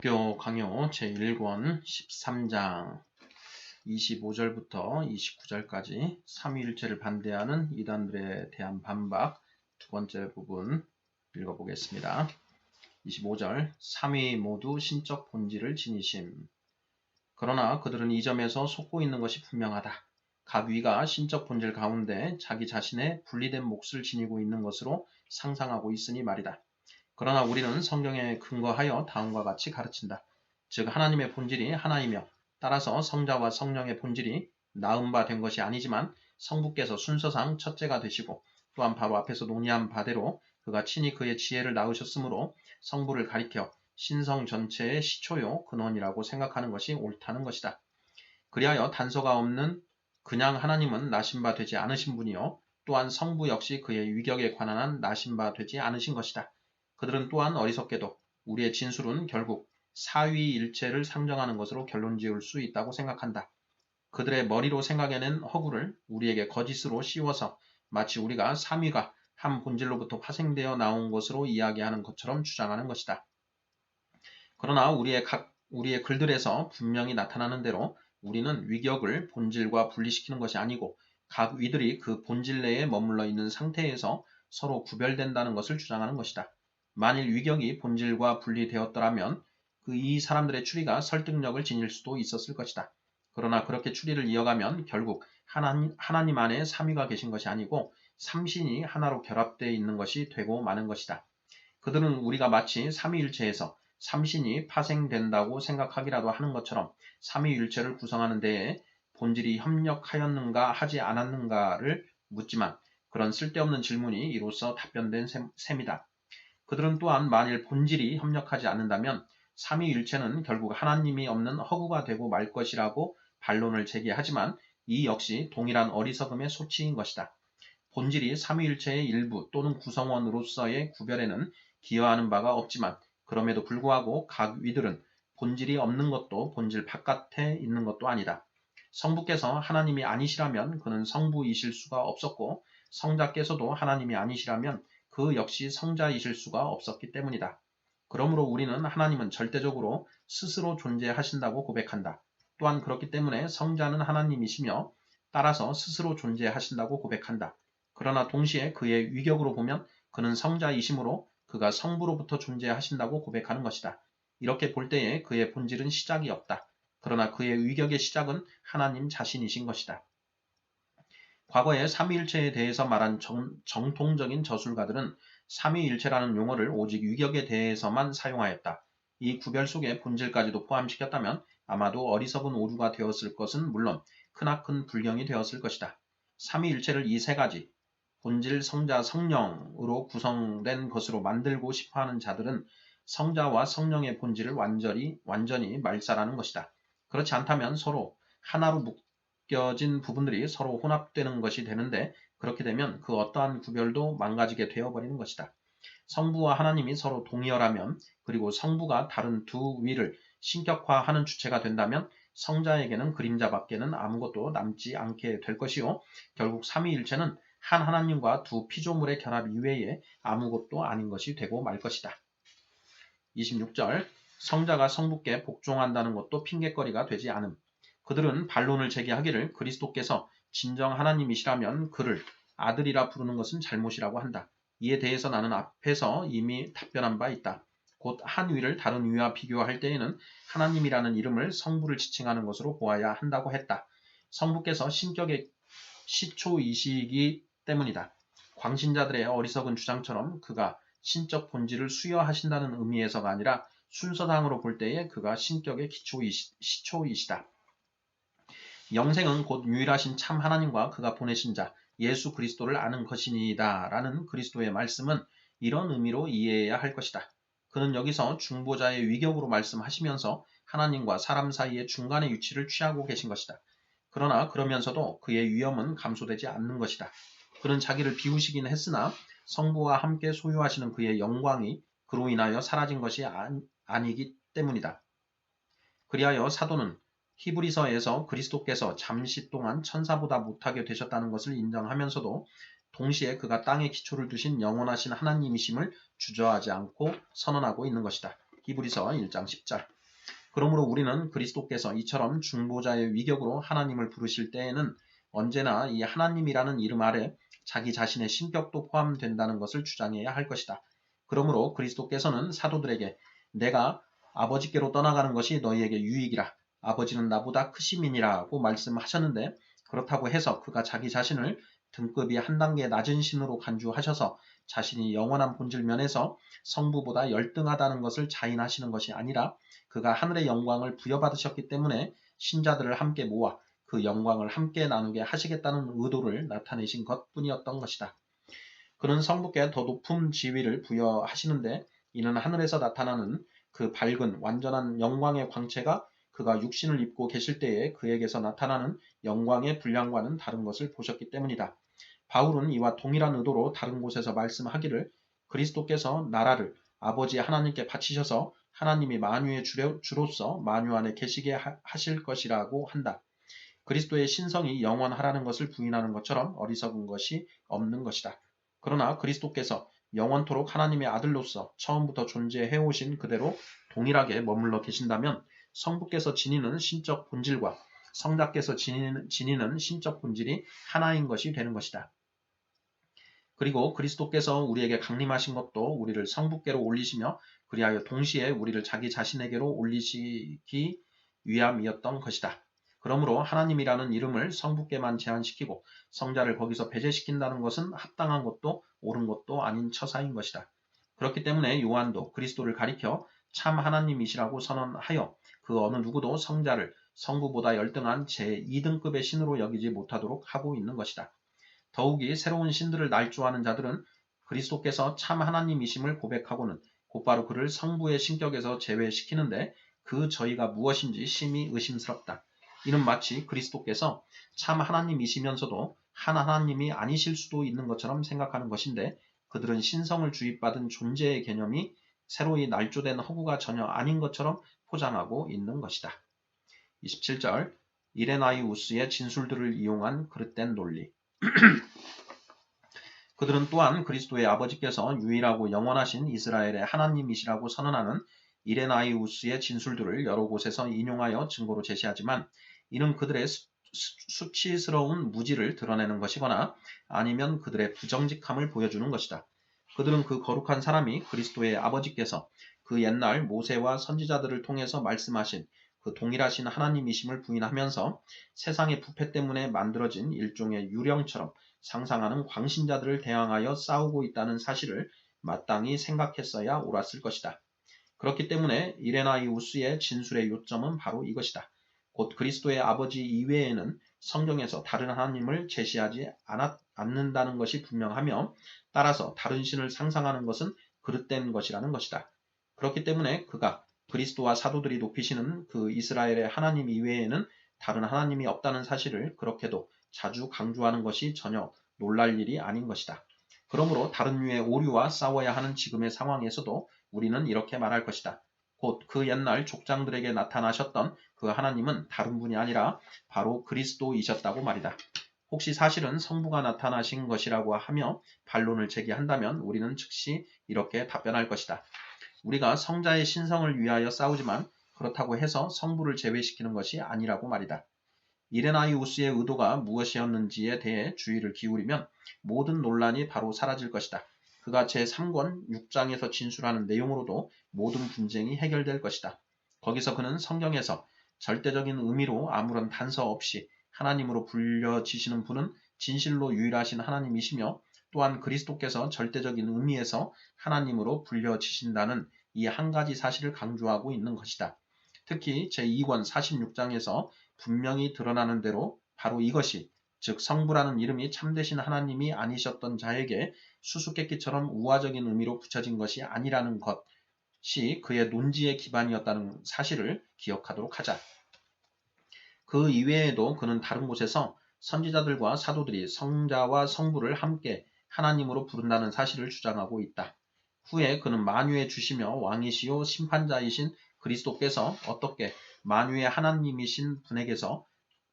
교 강요 제1권 13장 25절부터 29절까지 삼위일체를 반대하는 이단들에 대한 반박 두 번째 부분 읽어보겠습니다. 25절 삼위 모두 신적 본질을 지니심. 그러나 그들은 이 점에서 속고 있는 것이 분명하다. 각 위가 신적 본질 가운데 자기 자신의 분리된 몫을 지니고 있는 것으로 상상하고 있으니 말이다. 그러나 우리는 성경에 근거하여 다음과 같이 가르친다. 즉 하나님의 본질이 하나이며 따라서 성자와 성령의 본질이 낳은 바 된 것이 아니지만 성부께서 순서상 첫째가 되시고 또한 바로 앞에서 논의한 바대로 그가 친히 그의 지혜를 낳으셨으므로 성부를 가리켜 신성 전체의 시초요 근원이라고 생각하는 것이 옳다는 것이다. 그리하여 단서가 없는 그냥 하나님은 나신 바 되지 않으신 분이요 또한 성부 역시 그의 위격에 관한 한 나신 바 되지 않으신 것이다. 그들은 또한 어리석게도 우리의 진술은 결국 사위일체를 상정하는 것으로 결론 지을 수 있다고 생각한다. 그들의 머리로 생각해낸 허구를 우리에게 거짓으로 씌워서 마치 우리가 삼위가 한 본질로부터 파생되어 나온 것으로 이야기하는 것처럼 주장하는 것이다. 그러나 우리의 글들에서 분명히 나타나는 대로 우리는 위격을 본질과 분리시키는 것이 아니고 각 위들이 그 본질 내에 머물러 있는 상태에서 서로 구별된다는 것을 주장하는 것이다. 만일 위격이 본질과 분리되었더라면 이 사람들의 추리가 설득력을 지닐 수도 있었을 것이다. 그러나 그렇게 추리를 이어가면 결국 하나님 안에 삼위가 계신 것이 아니고 삼신이 하나로 결합되어 있는 것이 되고 마는 것이다. 그들은 우리가 마치 삼위일체에서 삼신이 파생된다고 생각하기라도 하는 것처럼 삼위일체를 구성하는 데에 본질이 협력하였는가 하지 않았는가를 묻지만 그런 쓸데없는 질문이 이로써 답변된 셈이다. 그들은 또한 만일 본질이 협력하지 않는다면 삼위일체는 결국 하나님이 없는 허구가 되고 말 것이라고 반론을 제기하지만 이 역시 동일한 어리석음의 소치인 것이다. 본질이 삼위일체의 일부 또는 구성원으로서의 구별에는 기여하는 바가 없지만 그럼에도 불구하고 각 위들은 본질이 없는 것도 본질 바깥에 있는 것도 아니다. 성부께서 하나님이 아니시라면 그는 성부이실 수가 없었고 성자께서도 하나님이 아니시라면 그 역시 성자이실 수가 없었기 때문이다. 그러므로 우리는 하나님은 절대적으로 스스로 존재하신다고 고백한다. 또한 그렇기 때문에 성자는 하나님이시며 따라서 스스로 존재하신다고 고백한다. 그러나 동시에 그의 위격으로 보면 그는 성자이시므로 그가 성부로부터 존재하신다고 고백하는 것이다. 이렇게 볼 때에 그의 본질은 시작이 없다. 그러나 그의 위격의 시작은 하나님 자신이신 것이다. 과거에 삼위일체에 대해서 말한 정통적인 저술가들은 삼위일체라는 용어를 오직 위격에 대해서만 사용하였다. 이 구별 속에 본질까지도 포함시켰다면 아마도 어리석은 오류가 되었을 것은 물론 크나큰 불경이 되었을 것이다. 삼위일체를 이 세 가지 본질, 성자, 성령으로 구성된 것으로 만들고 싶어하는 자들은 성자와 성령의 본질을 완전히 말살하는 것이다. 그렇지 않다면 서로 하나로 묶여진 부분들이 서로 혼합되는 것이 되는데 그렇게 되면 그 어떠한 구별도 망가지게 되어버리는 것이다. 성부와 하나님이 서로 동의어라면 그리고 성부가 다른 두 위를 신격화하는 주체가 된다면 성자에게는 그림자밖에는 아무것도 남지 않게 될 것이요 결국 삼위일체는 한 하나님과 두 피조물의 결합 이외에 아무것도 아닌 것이 되고 말 것이다. 26절 성자가 성부께 복종한다는 것도 핑곗거리가 되지 않음. 그들은 반론을 제기하기를 그리스도께서 진정 하나님이시라면 그를 아들이라 부르는 것은 잘못이라고 한다. 이에 대해서 나는 앞에서 이미 답변한 바 있다. 곧 한 위를 다른 위와 비교할 때에는 하나님이라는 이름을 성부를 지칭하는 것으로 보아야 한다고 했다. 성부께서 신격의 시초이시기 때문이다. 광신자들의 어리석은 주장처럼 그가 신적 본질을 수여하신다는 의미에서가 아니라 순서상으로 볼 때에 그가 신격의 시초이시다. 영생은 곧 유일하신 참 하나님과 그가 보내신 자 예수 그리스도를 아는 것이니이다 라는 그리스도의 말씀은 이런 의미로 이해해야 할 것이다. 그는 여기서 중보자의 위격으로 말씀하시면서 하나님과 사람 사이의 중간의 위치를 취하고 계신 것이다. 그러나 그러면서도 그의 위엄은 감소되지 않는 것이다. 그는 자기를 비우시긴 했으나 성부와 함께 소유하시는 그의 영광이 그로 인하여 사라진 것이 아니기 때문이다. 그리하여 사도는 히브리서에서 그리스도께서 잠시 동안 천사보다 못하게 되셨다는 것을 인정하면서도 동시에 그가 땅에 기초를 두신 영원하신 하나님이심을 주저하지 않고 선언하고 있는 것이다. 히브리서 1장 10절. 그러므로 우리는 그리스도께서 이처럼 중보자의 위격으로 하나님을 부르실 때에는 언제나 이 하나님이라는 이름 아래 자기 자신의 신격도 포함된다는 것을 주장해야 할 것이다. 그러므로 그리스도께서는 사도들에게 내가 아버지께로 떠나가는 것이 너희에게 유익이라. 아버지는 나보다 크심이니라고 말씀하셨는데 그렇다고 해서 그가 자기 자신을 등급이 한 단계 낮은 신으로 간주하셔서 자신이 영원한 본질 면에서 성부보다 열등하다는 것을 자인하시는 것이 아니라 그가 하늘의 영광을 부여받으셨기 때문에 신자들을 함께 모아 그 영광을 함께 나누게 하시겠다는 의도를 나타내신 것뿐이었던 것이다. 그는 성부께 더 높은 지위를 부여하시는데 이는 하늘에서 나타나는 그 밝은 완전한 영광의 광채가 그가 육신을 입고 계실 때에 그에게서 나타나는 영광의 분량과는 다른 것을 보셨기 때문이다. 바울은 이와 동일한 의도로 다른 곳에서 말씀하기를 그리스도께서 나라를 아버지 하나님께 바치셔서 하나님이 만유의 주로서 만유 안에 계시게 하실 것이라고 한다. 그리스도의 신성이 영원하라는 것을 부인하는 것처럼 어리석은 것이 없는 것이다. 그러나 그리스도께서 영원토록 하나님의 아들로서 처음부터 존재해오신 그대로 동일하게 머물러 계신다면 성부께서 지니는 신적 본질과 성자께서 지니는 신적 본질이 하나인 것이 되는 것이다. 그리고 그리스도께서 우리에게 강림하신 것도 우리를 성부께로 올리시며 그리하여 동시에 우리를 자기 자신에게로 올리시기 위함이었던 것이다. 그러므로 하나님이라는 이름을 성부께만 제한시키고 성자를 거기서 배제시킨다는 것은 합당한 것도 옳은 것도 아닌 처사인 것이다. 그렇기 때문에 요한도 그리스도를 가리켜 참 하나님이시라고 선언하여 그 어느 누구도 성자를 성부보다 열등한 제2등급의 신으로 여기지 못하도록 하고 있는 것이다. 더욱이 새로운 신들을 날조하는 자들은 그리스도께서 참 하나님이심을 고백하고는 곧바로 그를 성부의 신격에서 제외시키는데 그 저희가 무엇인지 심히 의심스럽다. 이는 마치 그리스도께서 참 하나님이시면서도 한 하나님이 아니실 수도 있는 것처럼 생각하는 것인데 그들은 신성을 주입받은 존재의 개념이 새로이 날조된 허구가 전혀 아닌 것처럼 포장하고 있는 것이다. 27절 이레나이우스의 진술들을 이용한 그릇된 논리. 그들은 또한 그리스도의 아버지께서 유일하고 영원하신 이스라엘의 하나님이시라고 선언하는 이레나이우스의 진술들을 여러 곳에서 인용하여 증거로 제시하지만 이는 그들의 수치스러운 무지를 드러내는 것이거나 아니면 그들의 부정직함을 보여주는 것이다. 그들은 그 거룩한 사람이 그리스도의 아버지께서 그 옛날 모세와 선지자들을 통해서 말씀하신 그 동일하신 하나님이심을 부인하면서 세상의 부패 때문에 만들어진 일종의 유령처럼 상상하는 광신자들을 대항하여 싸우고 있다는 사실을 마땅히 생각했어야 옳았을 것이다. 그렇기 때문에 이레나이우스의 진술의 요점은 바로 이것이다. 곧 그리스도의 아버지 이외에는 성경에서 다른 하나님을 제시하지 않는다는 것이 분명하며 따라서 다른 신을 상상하는 것은 그릇된 것이라는 것이다. 그렇기 때문에 그가 그리스도와 사도들이 높이시는 그 이스라엘의 하나님 이외에는 다른 하나님이 없다는 사실을 그렇게도 자주 강조하는 것이 전혀 놀랄 일이 아닌 것이다. 그러므로 다른 류의 오류와 싸워야 하는 지금의 상황에서도 우리는 이렇게 말할 것이다. 곧 그 옛날 족장들에게 나타나셨던 그 하나님은 다른 분이 아니라 바로 그리스도이셨다고 말이다. 혹시 사실은 성부가 나타나신 것이라고 하며 반론을 제기한다면 우리는 즉시 이렇게 답변할 것이다. 우리가 성자의 신성을 위하여 싸우지만 그렇다고 해서 성부를 제외시키는 것이 아니라고 말이다. 이레나이우스의 의도가 무엇이었는지에 대해 주의를 기울이면 모든 논란이 바로 사라질 것이다. 그가 제3권 6장에서 진술하는 내용으로도 모든 분쟁이 해결될 것이다. 거기서 그는 성경에서 절대적인 의미로 아무런 단서 없이 하나님으로 불려지시는 분은 진실로 유일하신 하나님이시며 또한 그리스도께서 절대적인 의미에서 하나님으로 불려지신다는 이 한 가지 사실을 강조하고 있는 것이다. 특히 제2권 46장에서 분명히 드러나는 대로 바로 이것이 즉 성부라는 이름이 참되신 하나님이 아니셨던 자에게 수수께끼처럼 우화적인 의미로 붙여진 것이 아니라는 것이 그의 논지의 기반이었다는 사실을 기억하도록 하자. 그 이외에도 그는 다른 곳에서 선지자들과 사도들이 성자와 성부를 함께 하나님으로 부른다는 사실을 주장하고 있다. 후에 그는 만유의 주시며 왕이시요 심판자이신 그리스도께서 어떻게 만유의 하나님이신 분에게서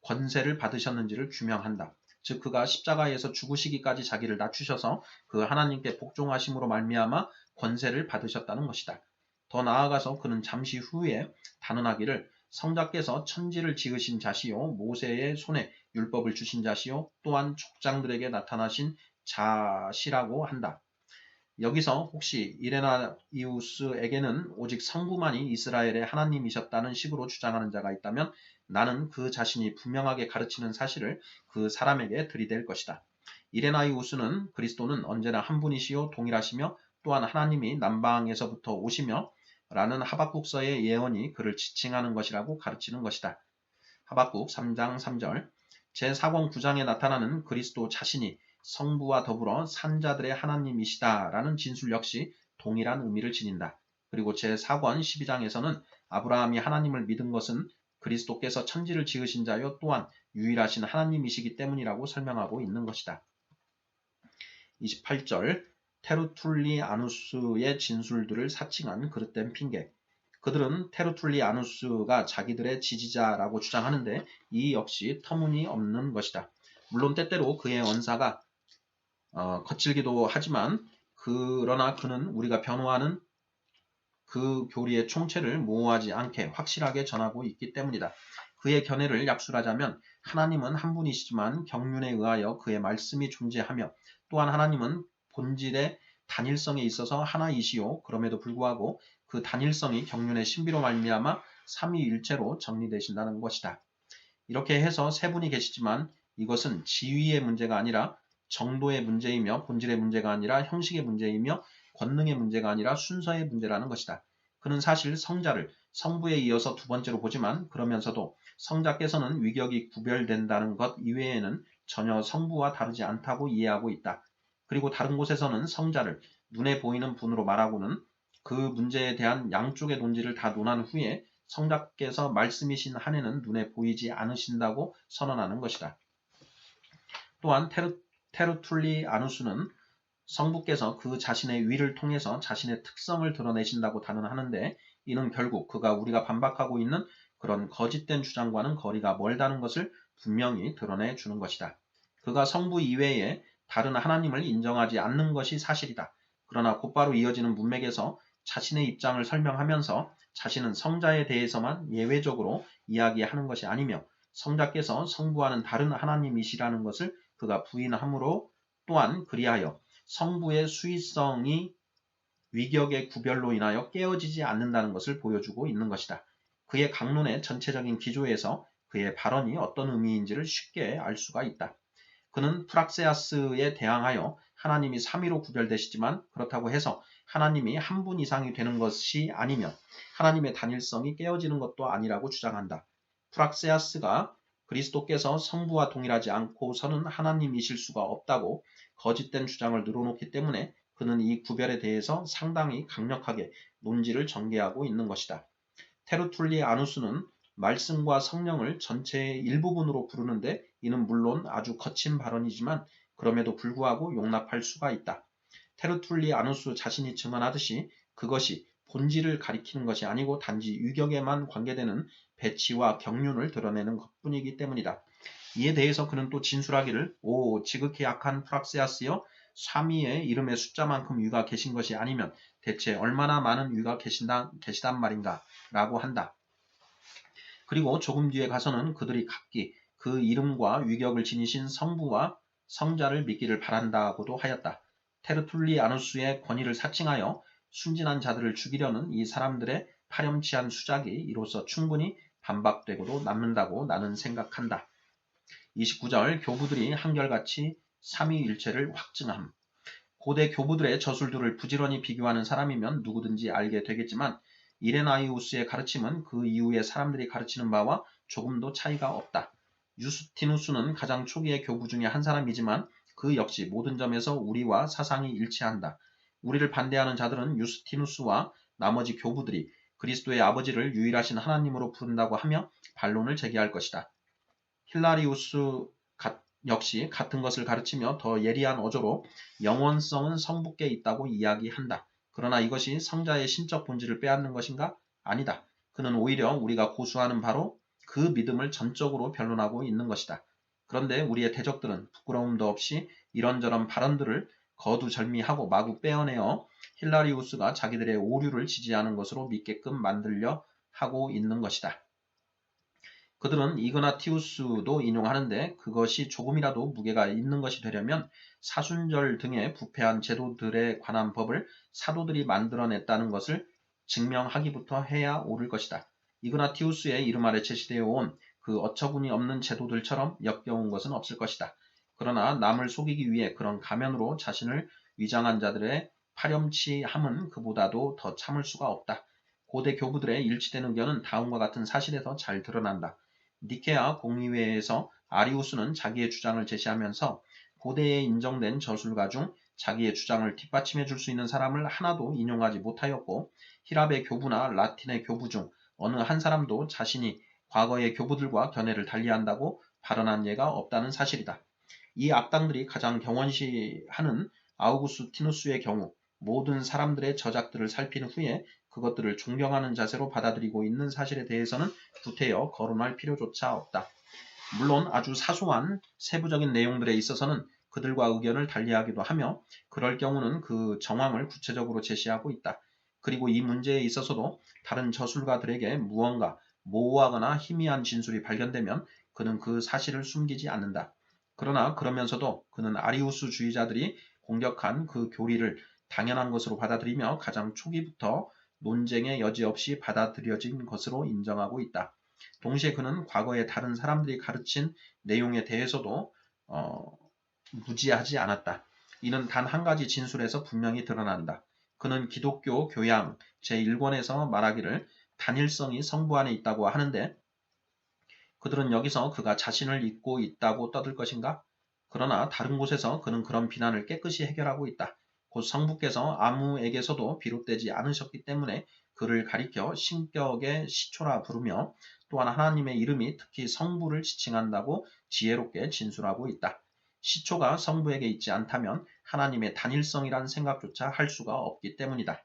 권세를 받으셨는지를 규명한다. 즉 그가 십자가에서 죽으시기까지 자기를 낮추셔서 그 하나님께 복종하심으로 말미암아 권세를 받으셨다는 것이다. 더 나아가서 그는 잠시 후에 단언하기를 성자께서 천지를 지으신 자시요 모세의 손에 율법을 주신 자시요 또한 족장들에게 나타나신 자시라고 한다. 여기서 혹시 이레나이우스에게는 오직 성부만이 이스라엘의 하나님이셨다는 식으로 주장하는 자가 있다면 나는 그 자신이 분명하게 가르치는 사실을 그 사람에게 들이댈 것이다. 이레나이우스는 그리스도는 언제나 한 분이시요 동일하시며 또한 하나님이 남방에서부터 오시며 라는 하박국서의 예언이 그를 지칭하는 것이라고 가르치는 것이다. 하박국 3장 3절 제4권 9장에 나타나는 그리스도 자신이 성부와 더불어 산자들의 하나님이시다라는 진술 역시 동일한 의미를 지닌다. 그리고 제4권 12장에서는 아브라함이 하나님을 믿은 것은 그리스도께서 천지를 지으신 자요 또한 유일하신 하나님이시기 때문이라고 설명하고 있는 것이다. 28절 테르툴리아누스의 진술들을 사칭한 그릇된 핑계. 그들은 테르툴리아누스가 자기들의 지지자라고 주장하는데 이 역시 터무니없는 것이다. 물론 때때로 그의 언사가 거칠기도 하지만 그러나 그는 우리가 변호하는 그 교리의 총체를 모호하지 않게 확실하게 전하고 있기 때문이다. 그의 견해를 약술하자면 하나님은 한 분이시지만 경륜에 의하여 그의 말씀이 존재하며 또한 하나님은 본질의 단일성에 있어서 하나이시요 그럼에도 불구하고 그 단일성이 경륜의 신비로 말미암아 삼위일체로 정리되신다는 것이다. 이렇게 해서 세 분이 계시지만 이것은 지위의 문제가 아니라 정도의 문제이며 본질의 문제가 아니라 형식의 문제이며 권능의 문제가 아니라 순서의 문제라는 것이다. 그는 사실 성자를 성부에 이어서 두 번째로 보지만 그러면서도 성자께서는 위격이 구별된다는 것 이외에는 전혀 성부와 다르지 않다고 이해하고 있다. 그리고 다른 곳에서는 성자를 눈에 보이는 분으로 말하고는 그 문제에 대한 양쪽의 논지를 다 논한 후에 성자께서 말씀이신 한에는 눈에 보이지 않으신다고 선언하는 것이다. 또한 테르툴리아누스는 성부께서 그 자신의 위를 통해서 자신의 특성을 드러내신다고 단언하는데 이는 결국 그가 우리가 반박하고 있는 그런 거짓된 주장과는 거리가 멀다는 것을 분명히 드러내 주는 것이다. 그가 성부 이외에 다른 하나님을 인정하지 않는 것이 사실이다. 그러나 곧바로 이어지는 문맥에서 자신의 입장을 설명하면서 자신은 성자에 대해서만 예외적으로 이야기하는 것이 아니며 성자께서 성부와는 다른 하나님이시라는 것을 그가 부인하므로 또한 그리하여 성부의 수위성이 위격의 구별로 인하여 깨어지지 않는다는 것을 보여주고 있는 것이다. 그의 강론의 전체적인 기조에서 그의 발언이 어떤 의미인지를 쉽게 알 수가 있다. 그는 프락세아스에 대항하여 하나님이 3위로 구별되시지만 그렇다고 해서 하나님이 한 분 이상이 되는 것이 아니며 하나님의 단일성이 깨어지는 것도 아니라고 주장한다. 프락세아스가 그리스도께서 성부와 동일하지 않고서는 하나님이실 수가 없다고 거짓된 주장을 늘어놓기 때문에 그는 이 구별에 대해서 상당히 강력하게 논지를 전개하고 있는 것이다. 테르툴리아누스는 말씀과 성령을 전체의 일부분으로 부르는데 이는 물론 아주 거친 발언이지만 그럼에도 불구하고 용납할 수가 있다. 테르툴리아누스 자신이 증언하듯이 그것이 본질을 가리키는 것이 아니고 단지 유격에만 관계되는 배치와 경륜을 드러내는 것뿐이기 때문이다. 이에 대해서 그는 또 진술하기를 오 지극히 악한 프락세아스여 삼위의 이름의 숫자만큼 위가 계신 것이 아니면 대체 얼마나 많은 위가 계시단 말인가 라고 한다. 그리고 조금 뒤에 가서는 그들이 각기 그 이름과 위격을 지니신 성부와 성자를 믿기를 바란다고도 하였다. 테르툴리아누스의 권위를 사칭하여 순진한 자들을 죽이려는 이 사람들의 파렴치한 수작이 이로써 충분히 반박되고도 남는다고 나는 생각한다. 29절 교부들이 한결같이 삼위일체를 확증함. 고대 교부들의 저술들을 부지런히 비교하는 사람이면 누구든지 알게 되겠지만 이레나이우스의 가르침은 그 이후의 사람들이 가르치는 바와 조금도 차이가 없다. 유스티누스는 가장 초기의 교부 중에 한 사람이지만 그 역시 모든 점에서 우리와 사상이 일치한다. 우리를 반대하는 자들은 유스티누스와 나머지 교부들이 그리스도의 아버지를 유일하신 하나님으로 부른다고 하며 반론을 제기할 것이다. 힐라리우스 역시 같은 것을 가르치며 더 예리한 어조로 영원성은 성부께 있다고 이야기한다. 그러나 이것이 성자의 신적 본질을 빼앗는 것인가? 아니다. 그는 오히려 우리가 고수하는 바로 그 믿음을 전적으로 변론하고 있는 것이다. 그런데 우리의 대적들은 부끄러움도 없이 이런저런 발언들을 거두절미하고 마구 빼어내어 힐라리우스가 자기들의 오류를 지지하는 것으로 믿게끔 만들려 하고 있는 것이다. 그들은 이그나티우스도 인용하는데 그것이 조금이라도 무게가 있는 것이 되려면 사순절 등의 부패한 제도들에 관한 법을 사도들이 만들어냈다는 것을 증명하기부터 해야 옳을 것이다. 이그나티우스의 이름 아래 제시되어 온 그 어처구니 없는 제도들처럼 역겨운 것은 없을 것이다. 그러나 남을 속이기 위해 그런 가면으로 자신을 위장한 자들의 파렴치함은 그보다도 더 참을 수가 없다. 고대 교부들의 일치된 의견은 다음과 같은 사실에서 잘 드러난다. 니케아 공의회에서 아리우스는 자기의 주장을 제시하면서 고대에 인정된 저술가 중 자기의 주장을 뒷받침해 줄 수 있는 사람을 하나도 인용하지 못하였고 히랍의 교부나 라틴의 교부 중 어느 한 사람도 자신이 과거의 교부들과 견해를 달리한다고 발언한 예가 없다는 사실이다. 이 악당들이 가장 경원시하는 아우구스티누스의 경우 모든 사람들의 저작들을 살핀 후에 그것들을 존경하는 자세로 받아들이고 있는 사실에 대해서는 구태여 거론할 필요조차 없다. 물론 아주 사소한 세부적인 내용들에 있어서는 그들과 의견을 달리하기도 하며 그럴 경우는 그 정황을 구체적으로 제시하고 있다. 그리고 이 문제에 있어서도 다른 저술가들에게 무언가 모호하거나 희미한 진술이 발견되면 그는 그 사실을 숨기지 않는다. 그러나 그러면서도 그는 아리우스주의자들이 공격한 그 교리를 당연한 것으로 받아들이며 가장 초기부터 논쟁의 여지 없이 받아들여진 것으로 인정하고 있다. 동시에 그는 과거에 다른 사람들이 가르친 내용에 대해서도 무지하지 않았다. 이는 단 한 가지 진술에서 분명히 드러난다. 그는 기독교 교양 제1권에서 말하기를 단일성이 성부 안에 있다고 하는데 그들은 여기서 그가 자신을 잊고 있다고 떠들 것인가? 그러나 다른 곳에서 그는 그런 비난을 깨끗이 해결하고 있다. 곧 성부께서 아무에게서도 비롯되지 않으셨기 때문에 그를 가리켜 신격의 시초라 부르며 또한 하나님의 이름이 특히 성부를 지칭한다고 지혜롭게 진술하고 있다. 시초가 성부에게 있지 않다면 하나님의 단일성이란 생각조차 할 수가 없기 때문이다.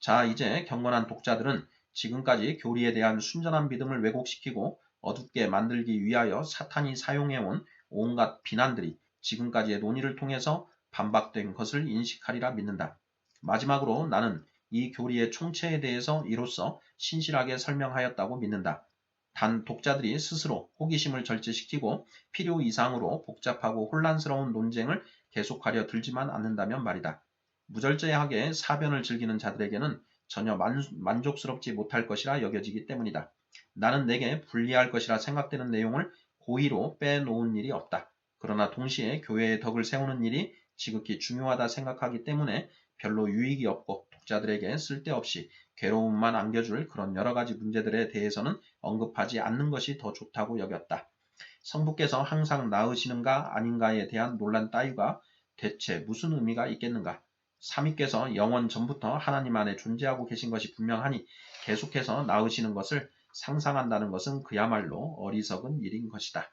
자, 이제 경건한 독자들은 지금까지 교리에 대한 순전한 믿음을 왜곡시키고 어둡게 만들기 위하여 사탄이 사용해온 온갖 비난들이 지금까지의 논의를 통해서 반박된 것을 인식하리라 믿는다. 마지막으로 나는 이 교리의 총체에 대해서 이로써 신실하게 설명하였다고 믿는다. 단 독자들이 스스로 호기심을 절제시키고 필요 이상으로 복잡하고 혼란스러운 논쟁을 계속하려 들지만 않는다면 말이다. 무절제하게 사변을 즐기는 자들에게는 전혀 만족스럽지 못할 것이라 여겨지기 때문이다. 나는 내게 불리할 것이라 생각되는 내용을 고의로 빼놓은 일이 없다. 그러나 동시에 교회의 덕을 세우는 일이 지극히 중요하다 생각하기 때문에 별로 유익이 없고 독자들에게 쓸데없이 괴로움만 안겨줄 그런 여러 가지 문제들에 대해서는 언급하지 않는 것이 더 좋다고 여겼다. 성부께서 항상 나으시는가 아닌가에 대한 논란 따위가 대체 무슨 의미가 있겠는가? 삼위께서 영원 전부터 하나님 안에 존재하고 계신 것이 분명하니 계속해서 나으시는 것을 상상한다는 것은 그야말로 어리석은 일인 것이다.